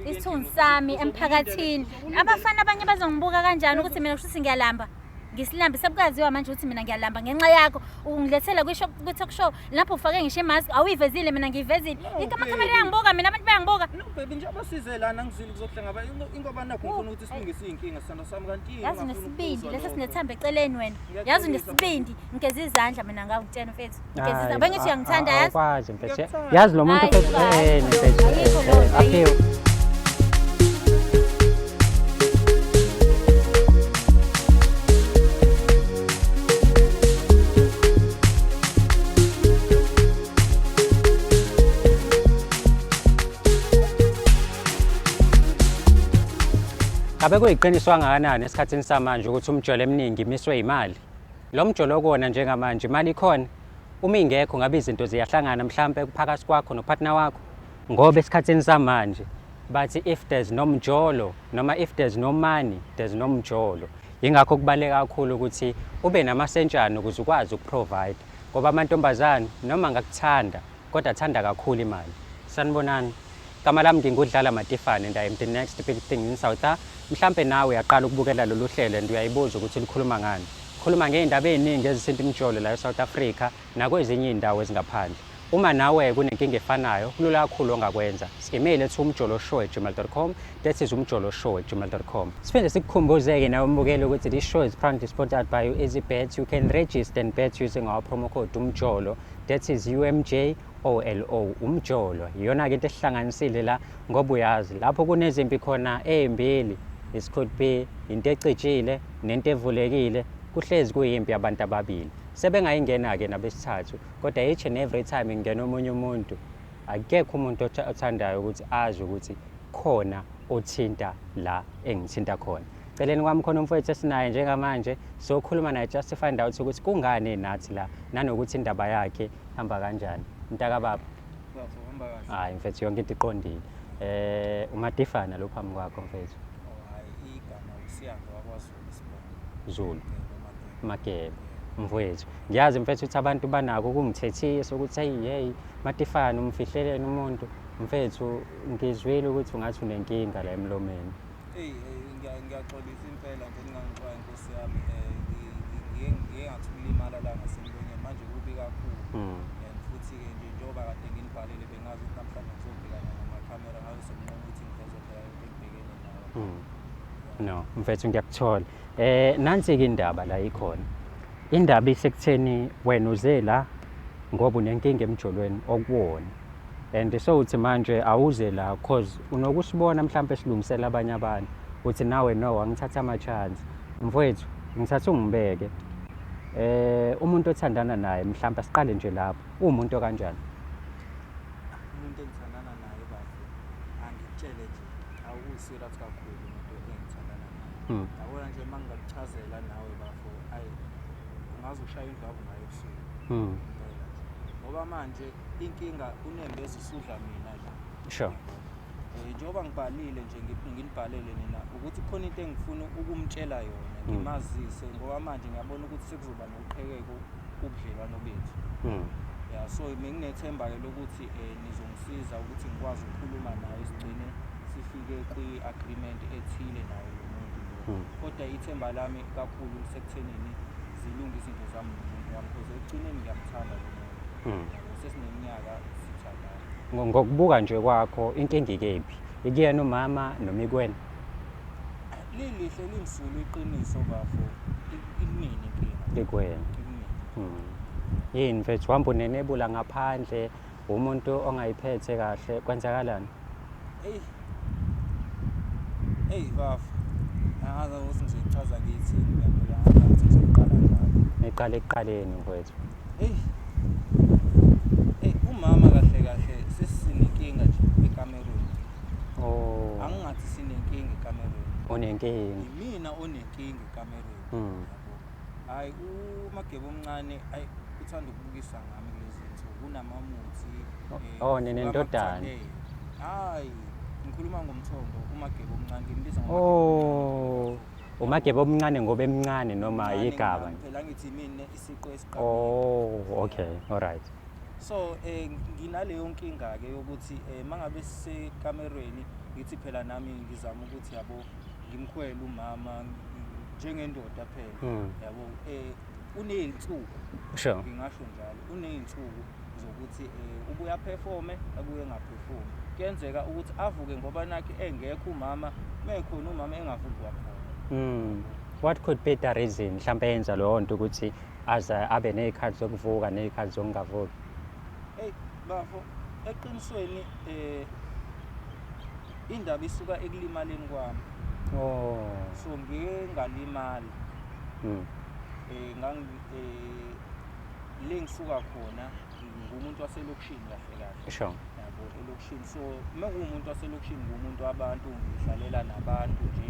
isithunzi sami emphakathini. Abafana abanye bazongibuka kanjani ukuthi mina kusho ngiyalamba. Ngisilambi sebukaziwa manje ukuthi mina ngiyalamba ngenxa yakho ungilethela kwi-talk show lapho ufake ngisho imask awuyivezile mina ngiyivezile amakhamera yangibuka mina abantu bayangibuka no baby nje abasize lana ngizile kuzohlangaba ingoba nakho ngifuna ukuthi silungise inkinga sithanda sami kanti yazi nesibindi lesi sinethamba eceleni wena yazi nesibindi ngigeza izandla mina ngawutshena mfethu ngigeza izandla bengithi uyangithanda yazi akwazi mfethu yazi lo muntu mfethu aphiwe Abe kuyiqiniso kangakanani esikhathini samanje ukuthi umjolo eminingi imiswe imali. Lo mjolo okona njengamanje imali ikhona. Uma ingekho ngabe izinto ziyahlangana mhlambe kuphakathi kwakho nopartner wakho. Ngoba esikhathini samanje bathi if there's no mjolo noma if there's no money there's no mjolo. Ingakho kubaleka kakhulu ukuthi ube namasentshana ukuze ukwazi ukuprovide. Ngoba amantombazane noma ngakuthanda kodwa athanda kakhulu imali. Sanibonani. Igama lami ngingudlala Matifane and I am the next big thing in South Africa. Mhlambe nawe uyaqala ukubukela lolu hlelo and uyayibuza ukuthi likhuluma ngani. Khuluma ngeindaba eziningi ezithinta imjolo la eSouth Africa nakwezinye indawo ezingaphandle. Uma nawe kunenkinga efanayo kulula kakhulu ongakwenza. Email ethi umjoloshow@gmail.com. That is umjoloshow@gmail.com. Siphinde sikukhumbuze-ke nawe umbukeli ukuthi this show is proudly sponsored by EasyBet. You can register and bet using our promo code umjolo. That is UMJOLO umjolo. Iyona ke into ehlanganisile la ngoba uyazi lapho kunezimpi khona ezimbili. It could be into ecijile nento evulekile kuhlezi kuyimpi abantu ababili. Sebengayingena ke nabesithathu kodwa each and every time ngena omunye umuntu akekho umuntu othandayo ukuthi azi ukuthi khona othinta la engithinta khona. Celeni kwami khona umfowethu esinaye njengamanje sokhuluma naye just to find out ukuthi kungani nathi la nanokuthi indaba yakhe hamba kanjani. Mntaka baba. Hamba kahle. Hayi mfethu yonke into iqondile. Umatifana lo phambi kwakho mfethu. Hayi igama usiyanga wakwaZulu isibongo. Zulu. Magebe. Mfowethu ngiyazi mfethu ukuthi abantu banako ukungithethisa ukuthi hey Matifane umfihlelene umuntu mfethu ngizwile ukuthi ungathi unenkinga la emlomeni. Ngiyaxolisa impela nje ningangixwayi Nkosi yami ngiye ngathula imali la ngasemlonyeni manje kubi kakhulu and futhi ke nje njengoba kade nginibhalile bengazi ukuthi namhlanje ngizobhekana namakhamera ngabe sekunqoma ukuthi ngizobheka ebhekene nawo. No mfethu ngiyakuthola. Nansi ke indaba la ikhona. Indaba isekutheni wena uze la ngoba unenkinga emjolweni okuwona. And so uthi manje awuze la because unokusibona mhlawumbe silungisela abanye abantu. Uthi nawe no angithatha ama chance. Mfowethu ngithatha ungibeke. Umuntu othandana naye mhlawumbe siqale nje lapho. Umuntu kanjani? Umuntu engithandana naye bafu angitshele nje awuserious kakhulu umuntu engithandana naye. Yabona nje mangingakuchazela nawe bafu ungaze ushaya indlwabu ngayo ebusuku. Ngoba manje inkinga unembezi usudla mina nje. Sure. Njengoba ngibalile nje nginibhalele nina ukuthi khona into engifuna ukumtshela yona ngimazise ngoba manje ngiyabona ukuthi sekuzoba nokuqhekeko kubudlelwano bethu. Yeah so nginethemba ke lokuthi nizongisiza ukuthi ngikwazi ukukhuluma naye sigcine sifike kwi-agreement ethile naye lo muntu lo. Kodwa ithemba lami kakhulu sekuthenini zilunga izinto zami nomuntu wami because ekugcineni ngiyamthanda lo muntu. Sesineminyaka sithandana. Ngokubuka nje kwakho inkinga ikephi? Ikuyena umama noma ikwena? Lilihle limsulu iqiniso bafo. Imini inkinga. Ikwena. Yini mfethu uhamba unenebula ngaphandle umuntu ongayiphethe kahle kwenzakalani? Hey bafo. Angaza ukuthi nje ichaza ngiyithini ngempela ngathi ngizoqala njalo. Niqale ekuqaleni mfethu. Umama kahle sesinenkinga nje eCameroon. Angingathi sinenkinga eCameroon. Unenkinga. Mina onenkinga eCameroon. Hayi uMagebe omncane uthanda ukubukisa ngami lezi zinto. Unamamuthi. Nenendodana. Hayi ngikhuluma ngomthombo uMagebe omncane ngimbiza ngomagebe. Umagebe omncane ngoba emncane noma igaba. Phela ngithi mina isiqo esiqhamuka. Okay, all right. So nginaleyo nkinga ke yokuthi mangabe sisekamerweni ngithi phela nami ngizama ukuthi yabo ngimkhwele umama njengendoda phela yabo uney'nsuku Sure. ngingasho njalo uney'nsuku zokuthi ubuya performe abuye ngaperform kuyenzeka ukuthi avuke ngoba nakhe engekho umama mekhona umama engavuki wakhona. What could be the reason mhlambe yenza leyo nto ukuthi abe ney'khathi zokuvuka ney'khathi zokungavuki? Bafo eqinisweni indaba isuka ekulimaleni kwami. So ngike ngalimala le ngisuka khona ngumuntu waselokishini kahle kahle. Sure. Yabo elokishini. So mekuwumuntu waselokishini ngumuntu wabantu ngihlalela nabantu nje.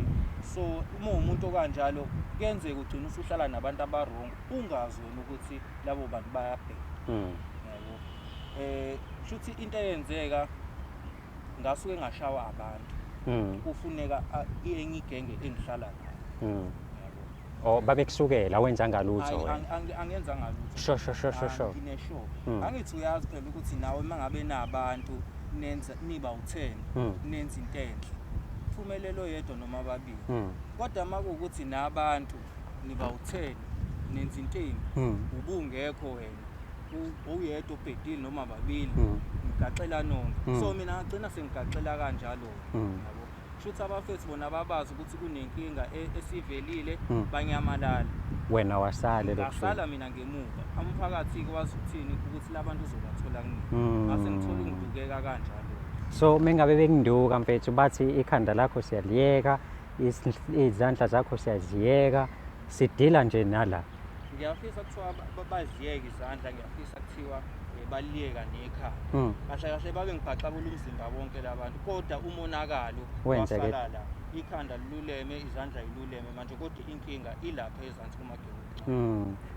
So uma umuntu kanjalo kuyenzeka ugcina usuhlala nabantu abarong ungazi wena ukuthi labo bantu bayabheka. Yabo shuthi into eyenzeka ngasuke ngashawa abantu. Kufuneka enye igenge engihlala nayo. Babekusukela wenza ngalutho wena? Angenza ngalutho. Sure. Ngineshow. Angithi uyazi phela ukuthi nawe mangabe nabantu niba u10 nenza into enhle. Phumelelo yedwa noma ababili. Kodwa makuwukuthi nabantu niba u10 nenza into embi ubungekho wena. Uyedwa ubhedile noma ababili ngigaxela nonke. So mina ngagcina sengigaxela kanjalo yabo. Shuthi abafethu bona babazi ukuthi kunenkinga esivelile banyamalala. Wena wasale Ngasala mina ngemuva. Umphakathi kwazi ukuthini ukuthi labantu uzobathola kunini. Mase ngithola ngidukeka kanjalo. So mengabe bekunduka mfethu bathi ikhanda lakho siyaliyeka, izandla zakho siyaziyeka, sidila nje nala. Ngiyafisa kuthiwa baziyeke izandla, ngiyafisa kuthiwa baliyeka nekhanda. Kahle kahle babe ngibhaxabula umzimba wonke labantu kodwa umonakalo wasala la. Ikhanda lululeme, izandla yiluleme manje kodwa inkinga ilapha ezansi kumagebe.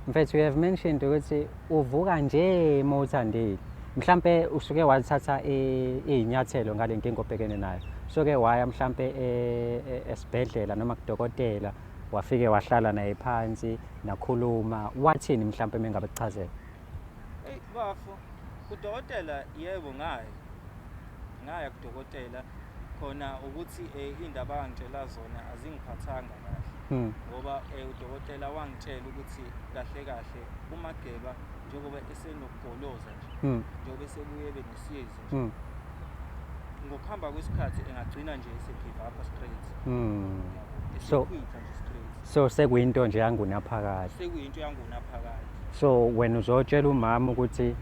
Mfethu, you have mentioned ukuthi uvuka nje mawuthandile. Mhlambe usuke wathatha izinyathelo ngale nkinga obhekene nayo. Soke waya mhlambe esibhedlela noma kudokotela wafike wahlala naye phansi nakhuluma wathini mhlambe mengabe kuchazela? Bafo kudokotela yebo ngaya kudokotela khona ukuthi indaba angitshela zona azingiphathanga kahle ngoba udokotela wangitshela ukuthi kahle kahle uMageba njengoba esenokugoloza nje njengoba esebuye benesiyezi nje ngokuhamba kwesikhathi engagcina nje esegive up straight. So sekuyinto nje yangunaphakade. Sekuyinto yangunaphakade. So wena uzotshela umama ukuthi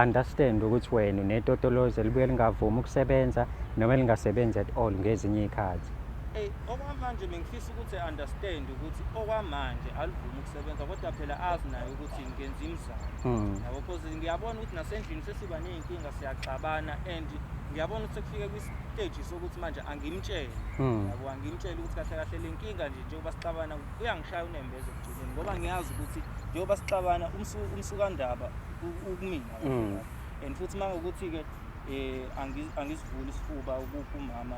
understand ukuthi wena unetotolozi elibuye lingavumi ukusebenza noma lingasebenzi at all ngezinye izikhathi. Okwamanje bengifisa ukuthi understand ukuthi okwamanje alivumi ukusebenza kodwa phela azi nayo ukuthi ngenza imizamo. Yabo because ngiyabona ukuthi nasendlini sesiba ney'nkinga siyaxabana and ngiyabona ukuthi sekufike kwistage sokuthi manje angimtshele. Yabo angimtshele ukuthi kahle kahle le nkinga nje njengoba sixabana uyangishaya unembeza ekugcineni ngoba ngiyazi ukuthi njengoba sixabana umsukandaba ukumina. And futhi mangokuthi ke angisivuli isifuba kumama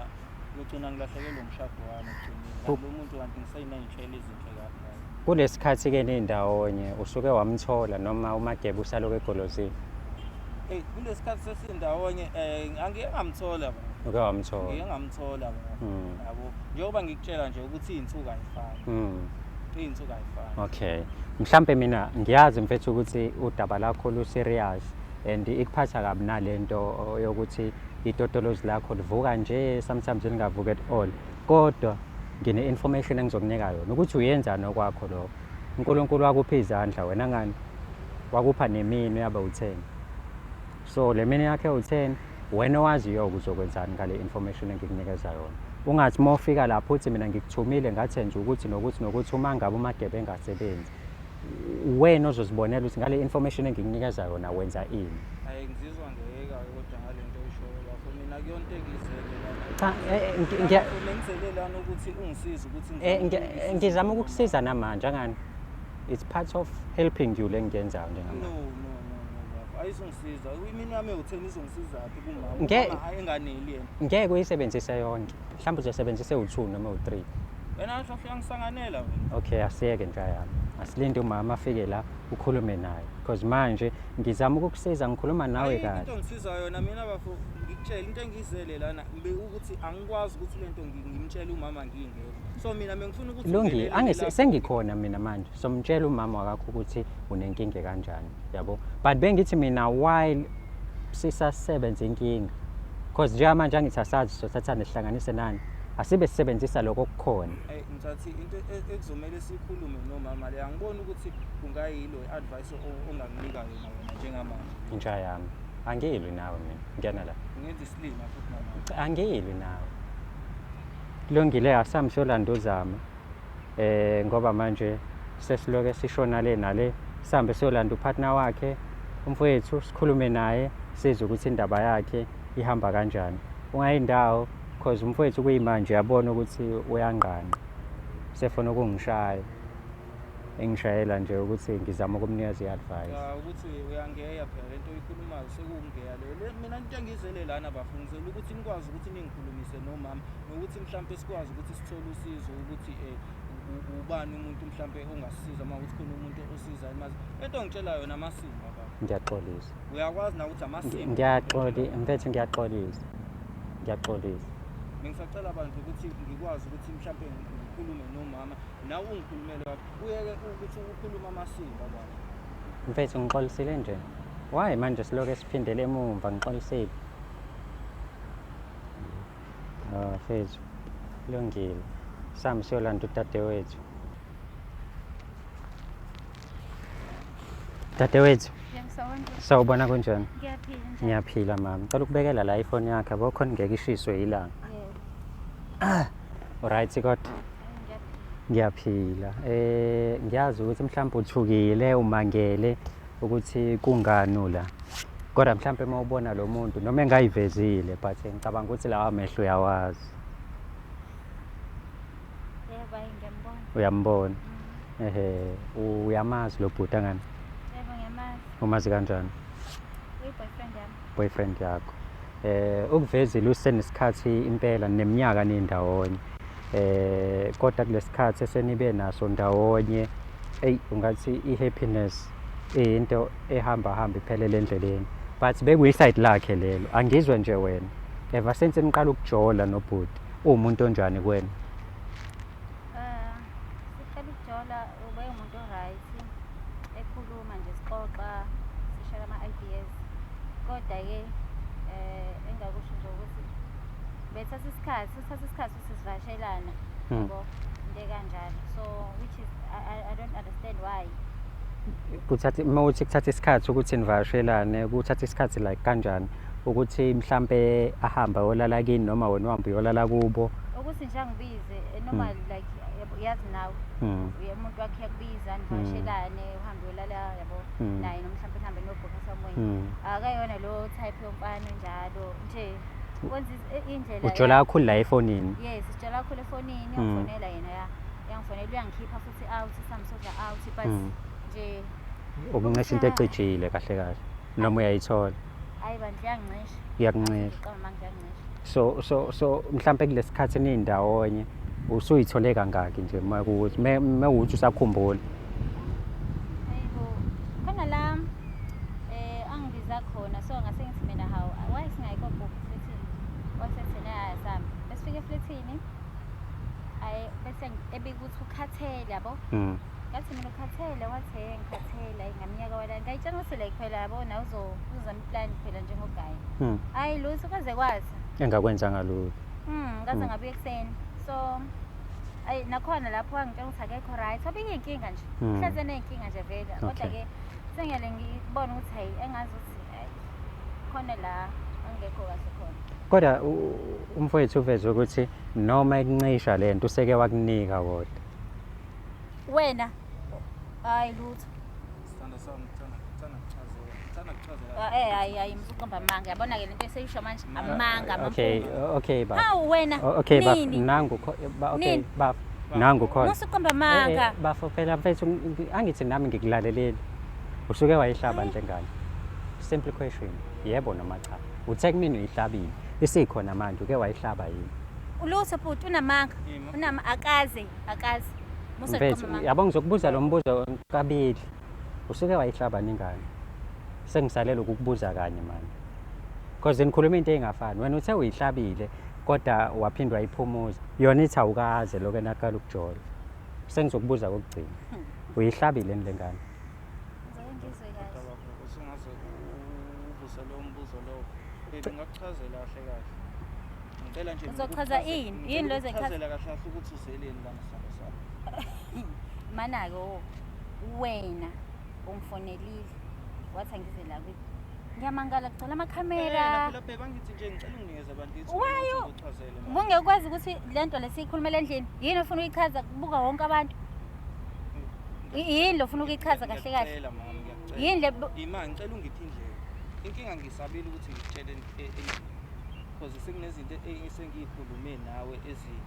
ngicina ngilahlekelwe umshado wami ekugcineni. Lo muntu kanti ngisayinay'nhlelo ezinhle kakhulu. Kulesikhathi ke nindawonye usuke wamthola noma uMageba usaloku egolozini? Kulesikhathi sesindawonye angike ngamthola baba. Uke wamthola? Ngike ngamthola baba. Yabo njengoba ngikutshela nje ukuthi iy'nsuku ayifani. Iy'nsuku ayifani. Okay. Mhlambe mina ngiyazi mfethu ukuthi udaba lakho lu-serious and ikuphatha kabi nalento yokuthi itotolozi lakho livuka nje sometimes lingavuki at all. Kodwa ngine-information engizokunika yona ukuthi uyenzani okwakho lokho. uNkulunkulu wakupha izandla wena ngani wakupha nemini yaba u10. So le mini yakhe u10 wena owaziyo ukuzokwenzani ngale information engikunikeza yona. Ungathi mawufika lapho uthi mina ngikuthumile ngathi nje ukuthi nokuthi uma ngabe uMageba engasebenzi wena ozozibonela ukuthi ngale information engikunikeza yona wenza ini. Ngizizwa ngeyeka kodwa ngalento oyishoyo lapho mina kuyonto engizele cha ngizelelana ukuthi ungisize ukuthi ngizama ukukusiza namanje ngani it's part of helping you lengiyenzayo njengamanje. No ayizongisiza imini yami u10 izongisiza phi kumama enganeli yena ngeke uyisebenzise yonke mhlawumbe uzosebenzise u2 noma u3 wena hlahla ngisanganela wena. Okay asiyeke nje yami asilinde umama afike la ukhulume naye because manje ngizama ukukusiza ngikhuluma nawe Ayikho kahle. into ngisiza yona mina bafo ngikutshela into engizele lana mbe ukuthi angikwazi ukuthi lento ngimtshela umama ngingekho. So mina mengifuna ukuthi Lungi, ungenelele lapho. sengikhona mina manje. Somtshela umama wakho ukuthi unenkinga kanjani, yabo. But bengithi mina while sisasebenza inkinga. Because nje manje angithi asazi sothathana sihlanganise nani. Asibe sisebenzisa lokho okukhona. Ngizathi into ekuzomela sikhulume nomama le angiboni ukuthi kungayilo advice onganginika yona wena njengamanje. Intsha yami. Angilwi nawe mina. Ngiyana la. Ngenza isilima futhi mama. Angilwi nawe. Kulungile asamsholanda uzama. Ngoba manje sesiloke sishona le nale sihambe siyolanda upartner wakhe umfowethu sikhulume naye sizwe ukuthi indaba yakhe ihamba kanjani. Ungayindawo because umfowethu kuyimanje yabona ukuthi uyanqanqa. Sefona ukungishaya. Engishayela nje ukuthi ngizama ukumnikeza iadvice. Ukuthi uyangeya phela lento oyikhulumayo sekungeya le. Mina into engizele lana bafungizela ukuthi nikwazi ukuthi ningikhulumise nomama nokuthi mhlambe sikwazi ukuthi sithole usizo ukuthi ubani umuntu mhlambe ongasiza mawukuthi khona umuntu osiza imazi. Into ngitshela yona amasimba baba. Ngiyaxolisa. Uyawazi na ukuthi amasimba. Mfethu ngiyaxolisa. Ngiyaxolisa. Ngisacela abantu ukuthi ngikwazi ukuthi mhlambe ngikhulume nomama nawe ungikhulumele uyeke ukuthi ukhuluma amasimba baba. Mfethu ngixolisile nje. Why manje siloke siphindele emumva ngixolisile. Mfethu. Kulungile. Sami siyolanda udadewethu. Dadewethu, sawubona kunjani? Ngiyaphila njalo. Ngiyaphila mama. Cela ukubekela la iphone yakhe yabo khona ngeke ishiswe ilanga. Alright kodwa. Ngiyaphila. Ngiyazi ukuthi mhlawumbe uthukile umangele ukuthi kungani la. Kodwa mhlawumbe mawubona lo muntu noma engayivezile but ngicabanga ukuthi lawa amehlo uyawazi. Yebo ngiyambona. Uyambona? Uyamazi lo bhuti angani? Yebo ngiyamazi. Umazi kanjani? Uyi-boyfriend yami. Boyfriend yakho. Ukuvezile usenesikhathi impela neminyaka nindawonye. Kodwa kulesikhathi esenibe naso ndawonye, ungathi ihappiness into ehamba iphelele endleleni. But bekuyiside lakhe lelo. Angizwe nje wena. Ever since niqala ukujola nobhuti, umuntu onjani kuwena? Siqala ukujola ube umuntu oright. Ekhuluma nje sixoxa, sishare ama-ideas. Kodwa-ke engakusho nje ukuthi bethatha isikhathi ukuthi sivakashelana yabo into kanjalo. So which is I don't understand why. Mawuthi kuthatha isikhathi ukuthi nivakashelane, kuthatha isikhathi like kanjani ukuthi mhlambe ahamba yolala kini noma wena uhamba uyolala kubo? Ukuthi nje angibize noma like yazi nawe umuntu wakhe yakubiza nivakashelane uhambe uyolala yabo naye noma mhlambe uhambe nobhokha somewhere. Akayona lo type yomfana njalo nje wenza indlela. Ujola kakhulu la efonini? Yes, sijola kakhulu efonini, uyangifonela yena uyangifonela uyangikhipha futhi out sihambe sodla out but nje ukuncisha into ecijile kahle kahle noma uyayithola? Hayi bandla iyangincisha. Iyakuncisha. Manje iyangincisha. So mhlambe kulesikhathi nindawonye usuyithole kangaki nje makuthi mewuthi usakhumbula? Hayibo khona la angibiza khona so ngase ngithi mina hawu why singayikho efletini wasethena yasami besifike efletini bese ebika ukuthi ukhathele yabo. Ngathi mina ukhathele wathi ngikhathela ngaminyaka wala ngayitshela ukuthi like phela yabo na uzama plan phela njengogaya. Hayi lutho kaze kwathi engakwenzanga lutho. Ngaze ngabuye ekseni. So nakhona lapho angitshela ukuthi akekho right. Wabe inkinga nje. Mhlaze nenkinga nje vele. Kodwa ke sengele ngibona ukuthi hayi engazi ukuthi khona la angekho kahle khona. Kodwa umfowethu uveze ukuthi noma ekuncisha lento useke wakunika kodwa. Wena hayi lutho. Sithanda sami ngithanda kuchazela. Hayi msuqomba amanga. Yabona ke lento eseyisho manje amanga amampunga. Okay baba. Hawu wena. Okay baba nangu okay baba. Nangu khona. Musuqomba amanga. Bafo phela mfethu angithi nami ngikulaleleli. Usuke wayihlaba njengani? Simple question. Yebo noma cha. Uthe kumina uyihlabile. Isikhona manje uke wayihlaba yini? Ulutho bhuti unamanga. Akaze. Mfethu yabo ngizokubuza lo mbuzo kabili. Usuke wayihlaba ningani? sengisalela ukukubuza kanye manje because nikhuluma into engafani wena uthe uyihlabile kodwa waphindwa ayiphumuza yona ithi awukaze lokho enaqala ukujola sengizokubuza kokugcina uyihlabile le ngane Ngizake ngizwe kahle. usungaze uvuse lowo mbuzo lowo bengakuchazela kahle kahle ngicela nje Uzochaza ini? Yini lo ezoyichaza? kahle kahle ukuthi uzeleni lana sihamba sakho Mana-ke wena ungifonelile wathi angize la kithi. Ngiyamangala kugcwala amakhamera. phela bheba ngithi nje ngicela unginikeze abantu ithi Wayo. uchazele Kungekwazi ukuthi lento lesikhulumela endlini yini ofuna uyichaza kubuka wonke abantu? Yini lo ufuna ukuyichaza kahle kahle? ngiyacela mama ngiyacela Yini le ima ngicela ungiphi indlela inkinga ngisabile ukuthi ngitshele endlini because sekunezinto esengiyikhulume nawe ezini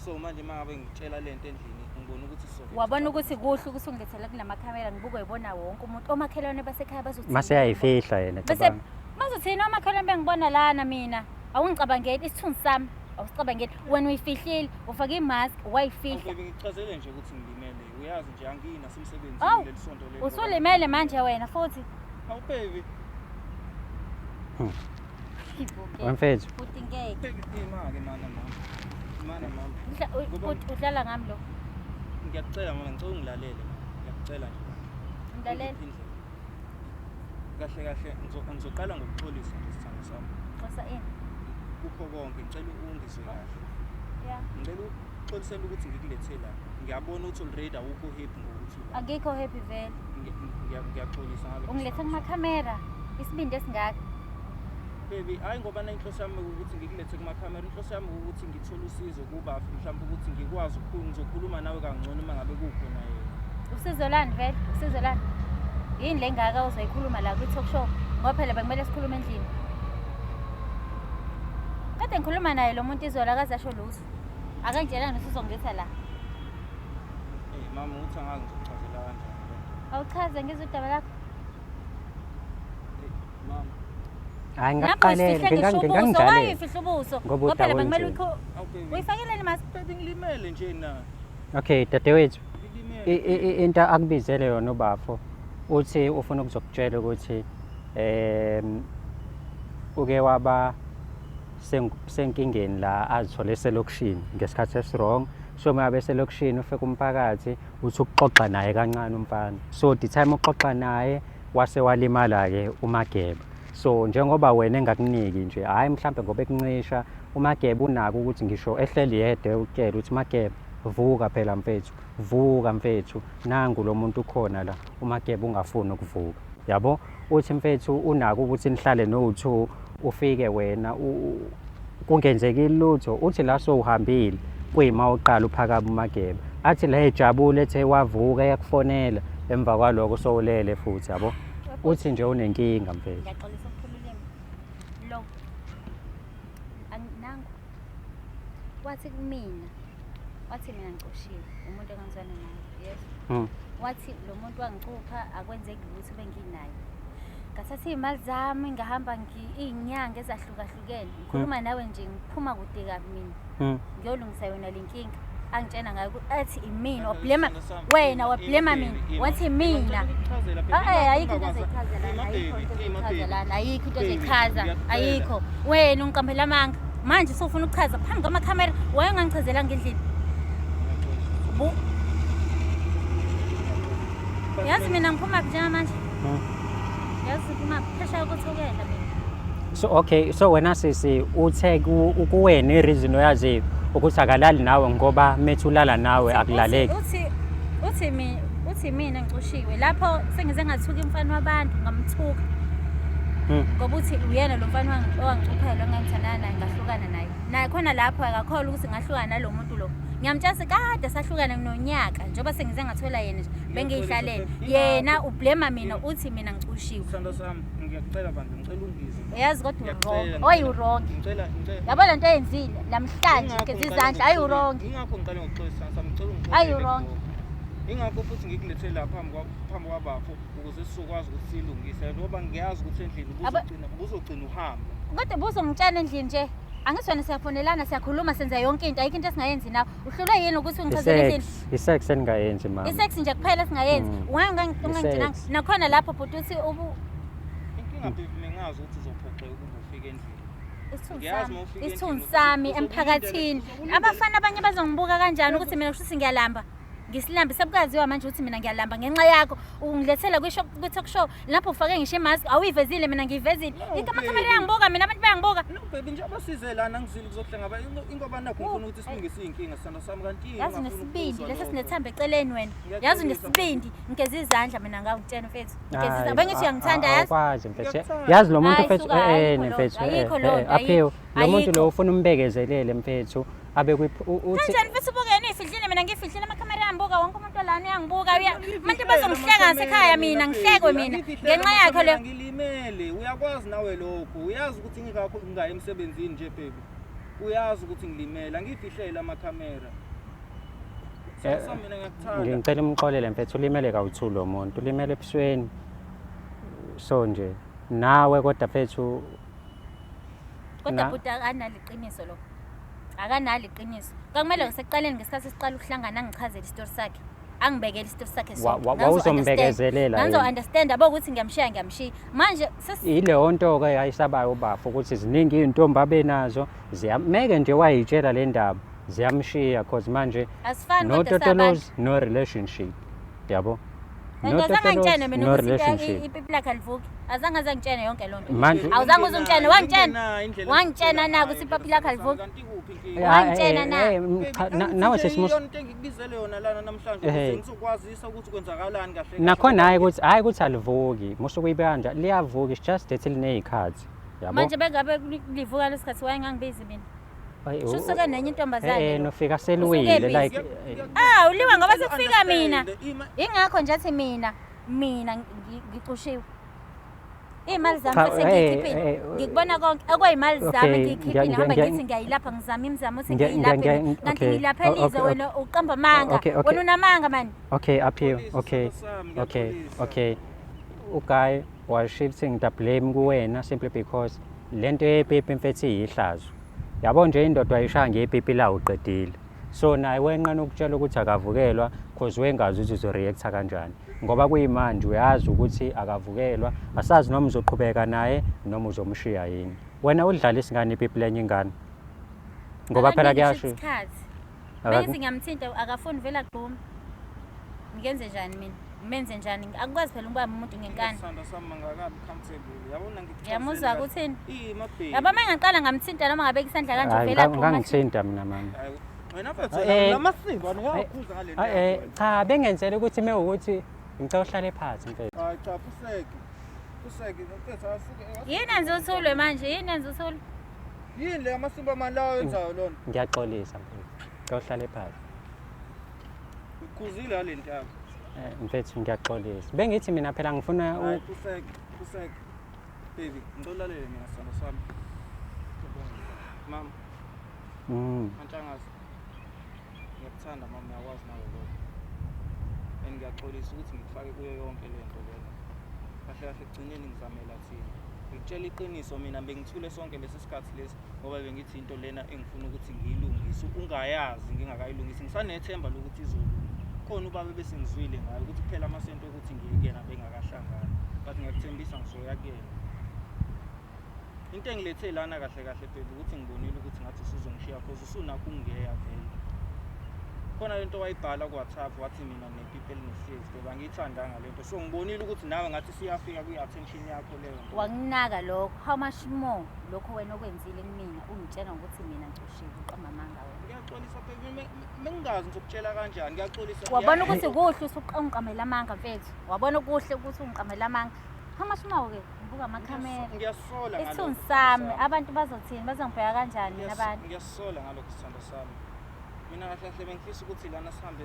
so manje mangabe ngitshela lento endlini ngibona ukuthi wabona ukuthi kuhle ukuthi ungilethela kunamakhamera ngibuka yibona wonke umuntu omakhelwane basekhaya bazothi mase yayifihla yena bese cabanga bazothina omakhelwane bengibona lana mina awungicabangeli isithunzi sami awusicabangeli wena uyifihlile ufake imask wayifihla ngichazele nje ukuthi ngilimele uyazi nje angina semsebenzi Awu, lelisonto lelo usulimele manje wena futhi awu baby wemfethu futhi ngeke imake mana mama udlala ngami lo ngiyakucela mama ngicela ungilalele ngiyakucela nje ngilalela kahle kahle ngizoqala ngokuxolisa nje isithando sami xosa ini kukho konke ngicela ungizwe kahle ya ngicela uxolisela ukuthi ngikulethe la ngiyabona ukuthi already awukho happy ngokuthi la angikho happy vele ngiyaxolisa ngalokho ungilethe kumakhamera isibindi esingaka baby hayi ngoba na inhloso yami ukuthi ngikulethe kumakhamera inhloso yami ukuthi ngithole usizo kuba mhlawumbe ukuthi ngikwazi ngizokhuluma nawe kangcono uma ngabe kukhona yena usizo lani vele usizo lani yini le ngaka uzoyikhuluma la kwi-talk show ngoba phela bekumele sikhulume endlini kade ngikhuluma naye lo muntu izola akazasho lutho akangitshela nokuthi uzongiletha la mama uthi angazi ngizochazela kanjani awuchaze ngizwe udaba lakho mama hayi lapho ngaqalela isifihle ngingangidlalela wayifihla ubuso Ngoba ngoba phela udaba bekumele onje. awu baby uyifakeleni mas baby ngilimele nje na okay dadewethu ngilimele into akubizele yona ubafo uthi ufuna ukuzokutshela ukuthi uke waba senkingeni la azithole eselokishini ngesikhathi esirong so mabe selokishini ufika umphakathi uthi ukuxoxa naye kancane umfana so the time uxoxa naye wase walimala-ke uMageba so njengoba wena engakuniki nje hhayi mhlawumbe ngoba ekuncisha uMageba unako ukuthi ngisho ehleli yedwa ukutshela ukuthi Mageba vuka phela mfethu vuka mfethu nangu lo muntu ukhona la uMageba ungafuni ukuvuka yabo uthi mfethu unako ukuthi nihlale no2 ufike wena kungenzeki lutho uthi la sowuhambile kuyima uqala uphakama uMageba athi la ejabule ethe wavuka yakufonela emva kwaloko sowulele futhi yabo uthi nje unenkinga mfethu ngiyaxolisa ukukhululema lo nangu wathi kumina wathi mina ngicoshiwe umuntu engangizwana naye yes wathi lo muntu wangicupha akwenzeki ukuthi benginayo ngathatha iy'mali zami ngahamba iy'nyanga ezahlukahlukene ngikhuluma nawe nje ngiphuma kude kabi mina ngiyolungisa yona le nkinga angitshena ngayo athi imina wablema wena wablema mina wathi mina ayikho into ezoyichazela ayikho into ezoyichazelana ayikho into ezoyichaza ayikho wena ungiqambela amanga manje sofuna ukuchaza phambi kwamakhamera wayengangichazela ngendlini yazi mina ngiphuma njengamanje yazi uma phesha ukuthukela mina so okay so wena sisi uthe kuwena ireason oyazi ukuthi akalali nawe ngoba methulala nawe akulaleki uthi mina ngicushiwe lapho sengize ngathuka umfana wabantu ngamthuka ngoba uthi uyena lo mfana owangicuphela engangithandana naye ngahlukana naye khona lapho akakholwa ukuthi ngahlukana nalo muntu lo ngiyamtshela kade sahlukana nonyaka njengoba sengize ngathola yena nje bengiyihlalele yena ublema mina uthi mina ngicushiwe sithando sami ngiyakucela bandla ngicela ungizwe uyazi kodwa uwrong oyi-wrong ngicela yabo le nto eyenzile namhlanje geza izandla ayi uwrong ingakho ngiqale ngokuxolisa sami ngicela ayi uwrong ingakho futhi ngikulethe la phambi kwabafo ukuze sizokwazi ukuthi silungise ngoba ngiyazi ukuthi endlini uzogcina uhamba kodwa buzongitshana endlini nje angisona siyafonelana siyakhuluma senza yonke into ayikho into esingayenzi nawe uhlulwe yini ukuthi ungichazele endlini isex eningayenzi mama isex nje kuphela singayenzi ungangigcinanga nakhona lapho bhuti uthi Ngingabhivime ngazi ukuthi uzophoqeka ukuba ufike endlini. Ngiyazi uma ufika isithunzi sami emphakathini abafana abanye bazongibuka kanjani ukuthi mina kusho ngiyalamba ngisilambi sebukaziwa manje ukuthi mina ngiyalamba ngenxa yakho ungilethela kwi-talk show lapho ufake ngisho imask awuyivezile mina ngiyivezile amakhamera yangibuka mina abantu bayangibuka no baby nje abasize lana ngizile kuzohlangaba ingoba nakho ngifuna ukuthi silungise iy'nkinga sithando sami kanti yazi unesibindi lesi sinethamba eceleni wena yazi unesibindi ngigeza izandla mina ngawutshena mfethu ngigeza izandla bengithi uyangithanda yazi awukwazi mfethu yazi lo muntu mfethu mfethu aphiwe lo muntu lo ufuna umbekezelele mfethu abe uthi kanjani mfethu ubukeni ifihlile mina ngifihlile amakhamera yangibuka wonke umuntu lana uyangibuka manje bazongihleka ngasekhaya mina ngihlekwe mina ngenxa yakho le ngilimele uyakwazi nawe lokho uyazi ukuthi ngikakho ngaye emsebenzini nje baby uyazi ukuthi ngilimele angifihlela amakhamera mina ngiyakuthanda ngicela umxolele mfethu ulimele kawu-2 lo muntu ulimele ebusweni so nje nawe kodwa mfethu kodwa futhi akanalo iqiniso lo akanalo iqiniso kakumele ngisekuqaleni ngesikhathi siqala ukuhlangana ngichazele isitori sakhe angibekele isitori sakhe wawuzombekezelela ngizo-understand abo ukuthi ngiyamshiya manje yileyo nto-ke ayisabayo ubafa ukuthi ziningi iy'ntombi abenazo meke nje wayitshela le ndaba ziyamshiya cause manje no totolozi no relationship yabo ngazange ngitshene mina ukuthi ipipi lakhe alivuki azange azangitshene yonke loo nto awuzange uzungitshene wangitshena na ukuthi ipipi lakhe alivuki wangitshena nawe sesiyonto engikubizele yona lana namhlanje ukuze ngizokwazisa ukuthi kwenzakalani kahle nakhona hhayi ukuthi alivuki musuke uyibeka nje liyavuka it's just ethi liney'khathi yabo manje bengabe livuka lesikhathi wayengangibizi mina susuke nenye intombazane nofika seluwile like uliwa ngoba sekufika mina ingakho nje athi mina ngicushiwe iy'mali zami futhi ngiyikhiphile ngikubona konke okwey'mali zami ngiyikhiphile ngoba ngithi ngiyayilapha ngizama imizamo ukuthi ngiyilaphe kanti ngiyilaphelize wena uqamba amanga wena unamanga mani okay uGuy was-shifting the blame kuwena simply because lento yepipi mfethu iyihlazo yabo nje indoda wayishaya ngepipi la uqedile so naye wenqena ukutshela ukuthi akavukelwa cause wengazi ukuthi uzo-reacta kanjani ngoba kuyimanje uyazi ukuthi akavukelwa asazi noma uzoqhubeka naye noma uzomshiya yini wena udlala isingane ipipi lenye ingane ngoba phela kuyasho bengithi ngiyamthinta akafuni vele agqume ngenze njani mina ngimenze njani akukwazi phela ukubamba umuntu ngenkani ngiyamuzwa ukuthini yabo uma ngaqala ngamthinta noma ngabe isandla kanje vele agqume ngangithinta mina mama cha bengenzela ukuthi mewukuthi ngicela uhlale phansi mfethu cha Phuseke mfethu asuke yini enze uthulwe manje yini enze uthulwe yini le amasimba mani lawo yenzayo lona ngiyaxolisa mfethu ngicela uhlale phansi ukhuzile ngale nto yakho mfethu ngiyaxolisa bengithi mina phela ngifuna Phuseke baby ngizolalela mina sithando sami mama Mantshangazi ngiyakuthanda mama uyakwazi nawe lokho and ngiyaxolisa ukuthi ngikufake kuyo yonke le nto lena kahle kahle ekugcineni ngizamela thina ngikutshela iqiniso mina bengithule sonke lesi sikhathi lesi ngoba bengithi into lena engifuna ukuthi ngiyilungise ungayazi ngingakayilungisi ngisanethemba lokuthi izolunga khona ubaba besengizwile ngayo ukuthi kuphela amasento ukuthi ngiyekena bengakahlangani but ngiyakuthembisa ngizoya kuyena into engilethe lana kahle kahle baby ukuthi ngibonile ukuthi ngathi usuzongishiya cause usunakho ukungeya vele khona lento wayibhala ku-WhatsApp wathi mina nepipi elingisiezi ngoba ngiyithandanga lento so ngibonile ukuthi nawe ngathi siyafika kwi-attention yakho leyo wanginaka lokho how much more lokho wena okwenzile kumina ungitshela ngokuthi mina ngicushiwe uqamba amanga wena ngiyaxolisa baby mengingazi ngizokutshela kanjani ngiyaxolisa wabona ukuthi kuhle usuqamela amanga mfethu wabona kuhle ukuthi ungiqamela amanga how much more ke ngibuka amakhamera ngiyasola ngalokho isithunzi sami abantu bazothini bazongibheka kanjani mina abantu ngiyasola ngalokho sithando sami mina kahle kahle bengifisa ukuthi lana sihambe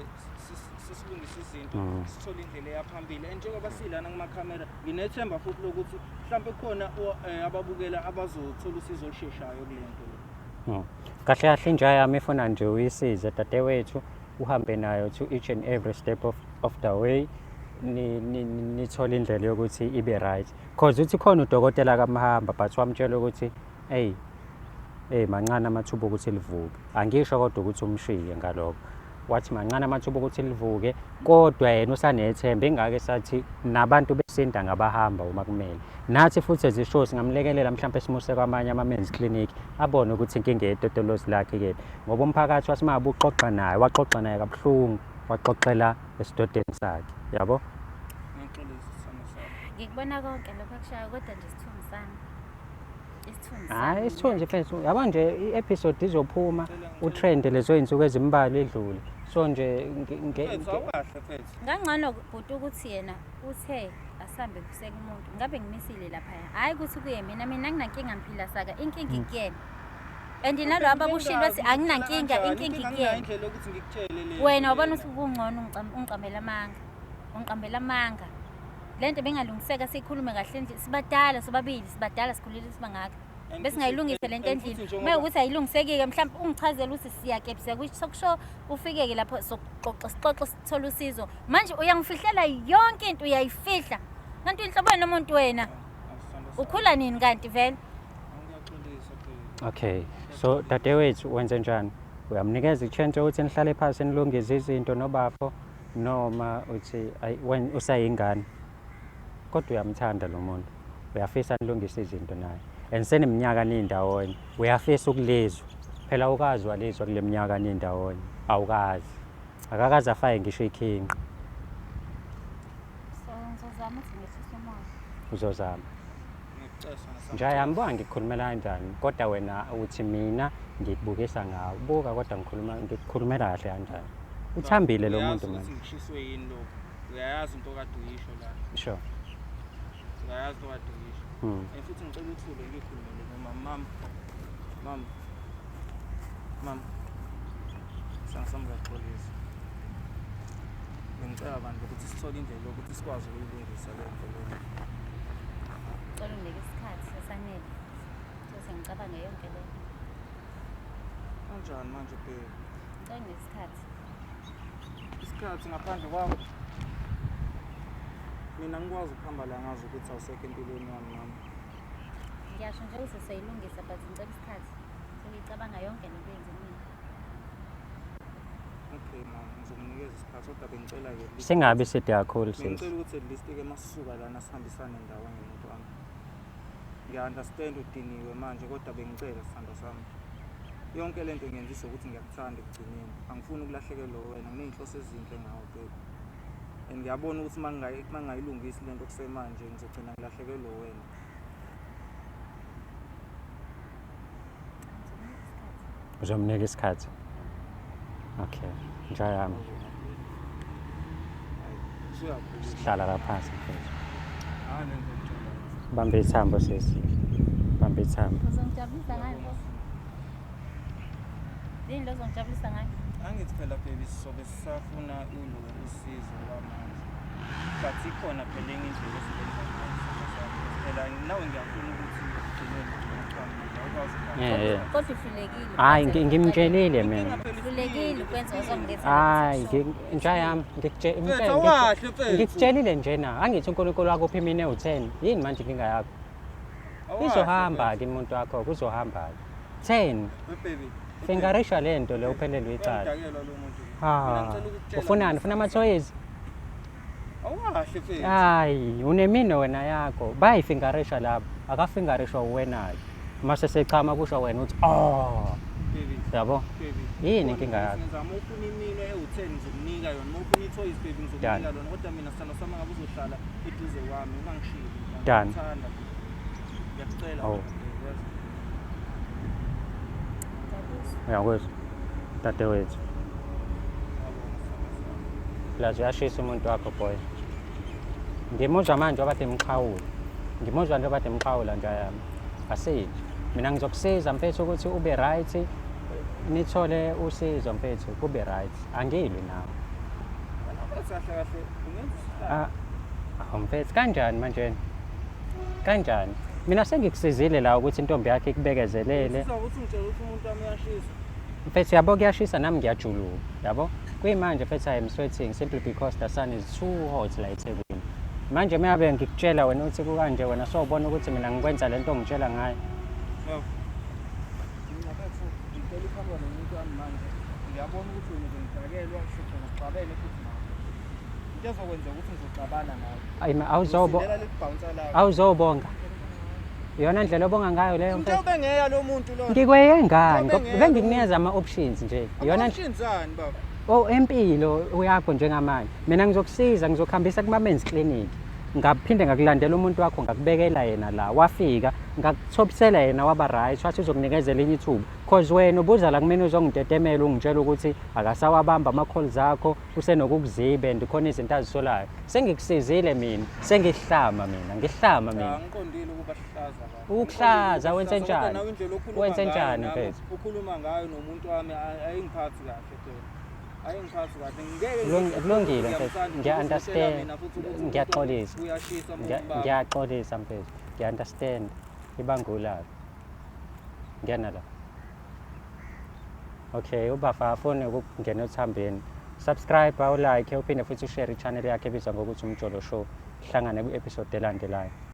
sisilungise izinto sithole indlela eyaphambili and njengoba silana kumakhamera nginethemba futhi lokuthi mhlawumbe khona ababukela abazothola usizo olusheshayo kule nto le kahle kahle inja yami efuna nje uyisize dadewethu uhambe nayo to each and every step of the way nithole indlela yokuthi ibe right cause uthi khona udokotela kamahamba but wamtshela ukuthi mancane amathuba ukuthi livuke angisho kodwa ukuthi umshiye ngalokho wathi mancane amathuba ukuthi livuke kodwa yena usanethemba ingake sathi nabantu besinda ngabahamba uma kumele nathi futhi ezisho singamlekelela mhlawumbe simuse kwamanye ama-men's clinic abone ukuthi inkinga yetotolozi lakhe kephi ngoba umphakathi wasimaba uxoxa naye waxoxa naye kabuhlungu waxoxela esidodeni sakhe yabo. Ngikubona konke lokho akushayo kodwa nje isithunzi sami. Hayi isithunzi mfethu yabo nje i-episode izophuma utrend lezo iy'nsuku ezimbalwa edlule so nje ngangcono bhuti ukuthi yena uthe asihambe kuseka umuntu ngabe ngimisile laphaya hhayi ukuthi kuye mina anginankinga ngiphila saka inkinga ikuyena and nalo abakushilo bathi anginankinga inkinga ikuyena wena wabona ukuthi kungcono ungiqambela amanga le nto bengalungiseka siyikhulume kahle endlini sibadala sobabili sibadala sikhulile sibangaka bese ngayilungise le nto endlini uma ukuthi ayilungiseki-ke mhlawumbe ungichazele ukuthi siyakepseka kusho ufike-ke lapho soxoxa sixoxe sithole usizo manje uyangifihlela yonke into uyayifihla kanti uyinhlobene nomuntu wena ukhula nini kanti vele. Okay so dadewethu wenze njani uyamnikeza i-chance yokuthi nihlale phasi nilungise izinto nobafo noma uthi usayingane kodwa uyamthanda lo muntu uyafisa nilungise izinto naye and seniminyaka nindawonye uyafisa ukulizwa phela awukazi walizwa kule minyaka nindawonye awukazi akakazi afaye ngisho ikhinga So ngizozama ukuthi ngehlise umoya. uzozama nje yambona ngikukhulumela kanjani kodwa wena uthi mina ngikubukisa ngawo buka kodwa ngikukhulumela kahle kanjani uthambile lo muntu manje ngishiswe yini lo uyayazi into kade uyisho la sure uyayazi into kade uyisho futhi ngicela ukuthule ngikhulumele noma mam sangisami kaxolisa ngicela abantu ukuthi sithole indlela yokuthi sikwazi ukuyilungisa le nto le Cela unike isikhathi esanele bese ngicabanga yonke le kanjani manje bheka ngicela ngesikhathi isikhathi ngaphandle kwami mina ngikwazi ukuhamba la ngazi ukuthi awusekho empilweni yami mama ngiyasho nje ukuthi siyilungisa but ngicela isikhathi ngicabanga yonke lento eyenzekile. okay mama ngizomnikeza isikhathi kodwa bengicela-ke singabi side kakhulu sis ngicela ukuthi at least-ke masisuka lana sihambisane ndawonye nomuntu wami ngiya-understand udiniwe manje kodwa bengicela sithando sami yonke le nto ngiyenzisa ukuthi ngiyakuthanda ekugcineni angifuni ukulahlekelwa wena nginey'nhloso ezinhle ngawo bheka and ngiyabona ukuthi uma ngingayilungisi le nto kusemanje ngizogcina ngilahlekelwa wena uzomnika isikhathi okay njayami sihlala la phansi mfethu bambe ithambo sisi bambe ithambo Uzongijabulisa ngani boss? Yini lo uzongijabulisa ngani? angithi phela baby sizobe sisafuna usizo kwamanje but ikhona phela enye indlela esibenza ngayo phela nawe ngiyafuna ukuthi Kodwa uhlulekile. hayi ngimtshelile mina Uhlulekile ukwenza ozongilethela. hayi njayami ngikutshelile njena angithi uNkulunkulu wakuphi mina ewu-10 yini manje inkinga yakho izohamba-ke umuntu wakho kuzohamba-ke 10 baby fingarisha le nto le uphelelwe icala ufunani ufuna amathoyizi awahle mfethu hayi unemino wena yakho bayifingarisha lapho akafingarishwa uwenayo mase sechama kusho wena uthi baby yabo baby yini inkinga yakho ngizama ufuna imino ewu-10 ngizomnika yona uma ufuna i-toys baby ngizomnika lona kodwa mina sithando sami ngabe uzohlala eduze kwami ungangishili Done. ngithanda ngiyacela Oh. uyakuzwa dadewethu lazi uyashisa umuntu wakho boy ngimuzwa manje obade mqhawula ngimuzwa nje obade mqhawula njayami asili mina ngizokusiza mfethu ukuthi ube right nithole usizo mfethu kube right angilwi nawe kahle kahle ungenza mfethu kanjani manje kanjani mina sengikusizile la ukuthi intombi yakhe ikubekezelele ukuthi ngitshela ukuthi umuntu wami uyashisa mfethu yabo kuyashisa nami ngiyajuluka yabo kuyimanje mfethu I am sweating simply because the sun is too hot la eThekwini manje meyabe ngikutshela wena uthi kukanje wena sobona ukuthi mina ngikwenza lento ongitshela ngayo mina bafo ngicela ukuhamba nomuntu wami manje ngiyabona ukuthi wena uzengidakelwa sithona sixabene futhi nawe. Into ezokwenza ukuthi ngizoxabana nawe. Ayi Uzindela libhouncer lakho. awuzobonga iyona ndlela obonga ngayo leyo mfethu Njengoba ngeya lo muntu lo. ngikweye ngani Njengoba ngeke bengikunikeza ama-options nje iyona Optionsani baba? Oh, empilo yakho njengamanje mina ngizokusiza ngizokuhambisa kuma-men's clinic ngaphinde ngakulandela umuntu wakho ngakubekela yena la wafika ngakuthopisela yena waba right wathi uzokunikezela enye ithuba cause wena ubuza la kumina uzongitetemela ungitshela ukuthi akasawabamba ama-calls akho usenokukuzibe and khona izinto azisolayo sengikusizile mina sengihlama mina ngihlama mina Angiqondile ukuba sihlaza baba. Ukuhlaza wenze njani? Nawe indlela okhuluma Wenze ngayo njani nami, mfethu? ukhuluma ngayo nomuntu wami ayingiphathi kahle phela. Ayingiphathi kahle. Ngeke kulungile mfethu ngiya-understand ngiyaxolisa Uyashisa mbaba. ngiyaxolisa mfethu ngiya-understand ibangulaphi ngiyana la okay ubafa afone ukungena othambeni subscribe awulike uphinde futhi ushare i-channel yakhe ebizwa ngokuthi Umjolo Show hlangane ku-episode elandelayo